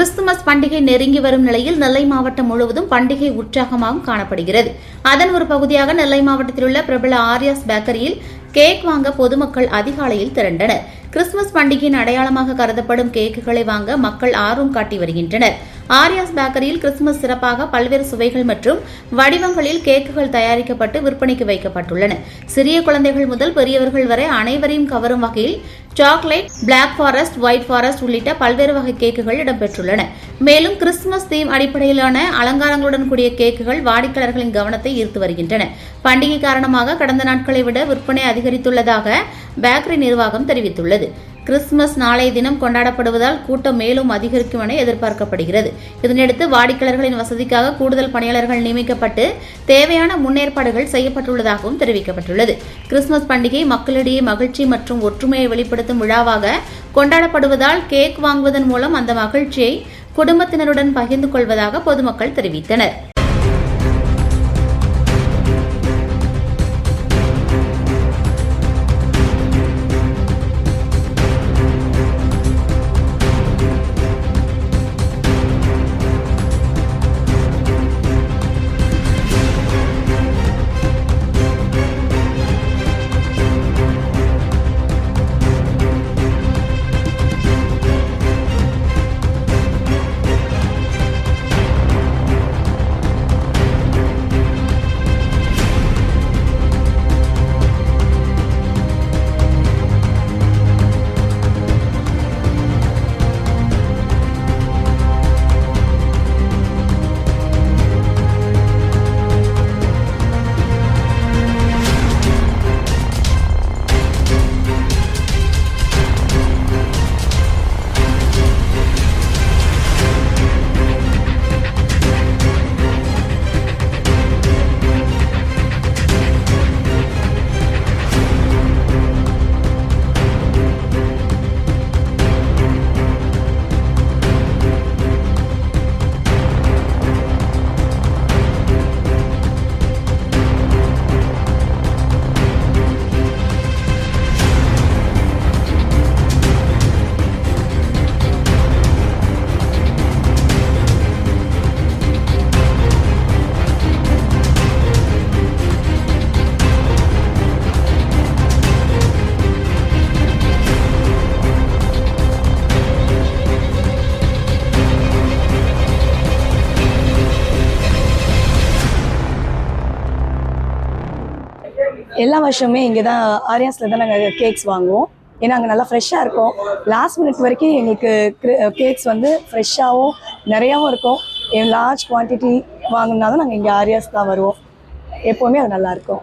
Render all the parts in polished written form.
Christmas பண்டிகை நெருங்கி வரும் நிலையில் நெல்லை மாவட்டம் முழுவதும் பண்டிகை உற்சாகமாக காணப்படுகிறது. அதன் ஒரு பகுதியாக நெல்லை மாவட்டத்தில் உள்ள பிரபல ஆரியாஸ் பேக்கரியில் கேக் வாங்க பொதுமக்கள் அதிகாலையில் திரண்டனர். கிறிஸ்துமஸ் பண்டிகையின் அடையாளமாக கருதப்படும் கேக்குகளை வாங்க மக்கள் ஆர்வம் காட்டி வருகின்றனர். ஆரியாஸ் பேக்கரியில் கிறிஸ்துமஸ் சிறப்பாக பல்வேறு சுவைகள் மற்றும் வடிவங்களில் கேக்குகள் தயாரிக்கப்பட்டு விற்பனைக்கு வைக்கப்பட்டுள்ளன. சிறிய குழந்தைகள் முதல் பெரியவர்கள் வரை அனைவரையும் கவரும் வகையில் chocolate, black forest, white forest உள்ளிட்ட பல்வேறு வகை கேக்குகள் இடம்பெற்றுள்ளன. மேலும் கிறிஸ்துமஸ் தீம் அடிப்படையிலான அலங்காரங்களுடன் கூடிய கேக்குகள் வாடிக்கையாளர்களின் கவனத்தை ஈர்த்து வருகின்றன. பண்டிகை காரணமாக கடந்த நாட்களை விட விற்பனை அதிகரித்துள்ளதாக பேக்கரி நிர்வாகம் தெரிவித்துள்ளது. கிறிஸ்துமஸ் நாளைய தினம் கொண்டாடப்படுவதால் கூட்டம் மேலும் அதிகரிக்கும் என எதிர்பார்க்கப்படுகிறது. இதனையடுத்து வாடிக்கையாளர்களின் வசதிக்காக கூடுதல் பணியாளர்கள் நியமிக்கப்பட்டு தேவையான முன்னேற்பாடுகள் செய்யப்பட்டுள்ளதாகவும் தெரிவிக்கப்பட்டுள்ளது. கிறிஸ்துமஸ் பண்டிகை மக்களிடையே மகிழ்ச்சி மற்றும் ஒற்றுமையை வெளிப்படுத்தும் விழாவாக கொண்டாடப்படுவதால் கேக் வாங்குவதன் மூலம் அந்த மகிழ்ச்சியை குடும்பத்தினருடன் பகிர்ந்து கொள்வதாக பொதுமக்கள் தெரிவித்தனர். எல்லா வருஷமே இங்கே தான் ஆரியாஸில் தான் நாங்கள் கேக்ஸ் வாங்குவோம். ஏன்னா அங்கே நல்லா ஃப்ரெஷ்ஷாக இருக்கும். லாஸ்ட் மினிட் வரைக்கும் எங்களுக்கு கேக்ஸ் வந்து ஃப்ரெஷ்ஷாகவும் நிறையாவும் இருக்கும். லார்ஜ் குவான்டிட்டி வாங்கினா தான் நாங்கள் இங்கே ஆரியாஸ் தான் வருவோம். எப்போவுமே அது நல்லாயிருக்கும்.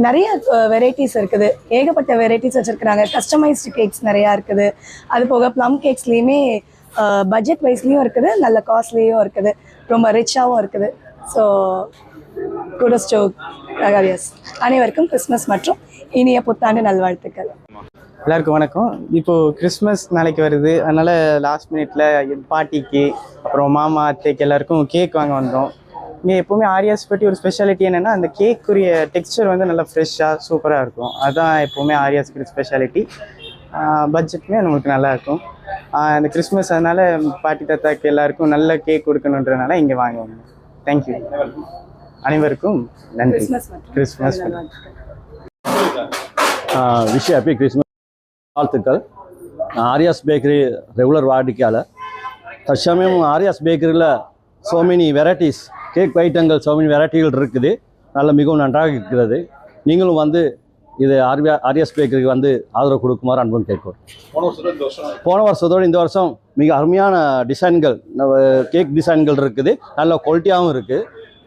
நிறைய வெரைட்டிஸ் இருக்குது, ஏகப்பட்ட வெரைட்டிஸ் வச்சுருக்குறாங்க. கஸ்டமைஸ்டு கேக்ஸ் நிறையா இருக்குது. அது போக ப்ளம் கேக்ஸ்லேயுமே பட்ஜெட் வைஸ்லேயும் இருக்குது, நல்ல காஸ்ட்லியும் இருக்குது, ரொம்ப ரிச்சாகவும் இருக்குது. So kudos to Ariyas. அனைவருக்கும் கிறிஸ்மஸ் மற்றும் இனிய புத்தாண்டு நல்வாழ்த்துக்கள். எல்லாருக்கும் வணக்கம். இப்போது கிறிஸ்மஸ் நாளைக்கு வருது, அதனால் லாஸ்ட் மினிட்ல பாட்டிக்கு அப்புறம் மாமா அத்தைக்கு எல்லாருக்கும் கேக் வாங்க வந்தோம். இங்கே எப்போவுமே ஆரியாஸ் பற்றி ஒரு ஸ்பெஷாலிட்டி என்னென்னா அந்த கேக்குரிய டெக்ஸ்சர் வந்து நல்லா ஃப்ரெஷ்ஷாக சூப்பராக இருக்கும். அதுதான் எப்போவுமே ஆரியாஸ்க்கு ஸ்பெஷாலிட்டி. பட்ஜெட்டுமே நமக்கு நல்லாயிருக்கும். இந்த கிறிஸ்மஸ் அதனால் பாட்டி தாத்தாக்கு எல்லாருக்கும் நல்ல கேக் கொடுக்கணுன்றதுனால இங்கே வாங்குவாங்க. தேங்க்யூ. அனைவருக்கும் நன்றி. கிறிஸ்மஸ் விஷ் ஹாப்பி கிறிஸ்மஸ் வாழ்த்துக்கள். ஆரியாஸ் பேக்கரி ரெகுலர் வாடிக்கையாளர். தற்சமயம் ஆரியாஸ் பேக்கரியில் ஸோ மெனி வெரைட்டிஸ் கேக் ஐட்டங்கள் ஸோ மெனி வெரைட்டிகள் இருக்குது. மிகவும் நன்றாக இருக்கிறது. நீங்களும் வந்து இது ஆரியாஸ் பேக்கரிக்கு வந்து ஆதரவு கொடுக்குமாறு அன்பும் கேட்குவோம். போன வருஷத்தோடு இந்த வருஷம் மிக அருமையான டிசைன்கள், கேக் டிசைன்கள் இருக்குது. நல்ல குவாலிட்டியாகவும் இருக்குது.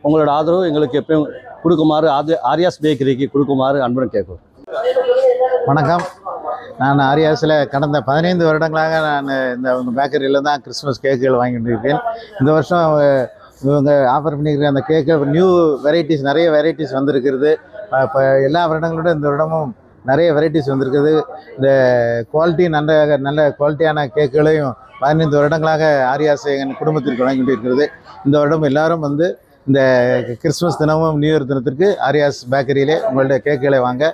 உங்களோட ஆதரவு எங்களுக்கு எப்பயும் கொடுக்குமாறு ஆரியாஸ் பேக்கரிக்கு கொடுக்குமாறு அன்புடன் கேட்குவோம். வணக்கம். நான் ஆரியாஸில் கடந்த 15 வருடங்களாக நான் இந்த பேக்கரியில் தான் கிறிஸ்மஸ் கேக்குகள் வாங்கிட்டு இருக்கேன். இந்த வருஷம் இவங்க ஆஃபர் பண்ணிக்கிற அந்த கேக்கு நியூ வெரைட்டிஸ், நிறைய வெரைட்டிஸ் வந்திருக்கிறது. இப்போ எல்லா வருடங்களோட இந்த வருடமும் நிறைய வெரைட்டிஸ் வந்திருக்குது. இந்த குவாலிட்டி நல்ல குவாலிட்டியான கேக்குகளையும் 15 வருடங்களாக ஆரியாஸ் எங்கள் குடும்பத்திற்கு வழங்கிட்டு இருக்கிறது. இந்த வருடம் எல்லாரும் வந்து இந்த கிறிஸ்மஸ் தினமும் நியூ இயர் தினத்திற்கு ஆரியாஸ் பேக்கரியிலே உங்கள்ட்ட கேக்குகளை வாங்க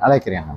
அழைக்கிறேன்.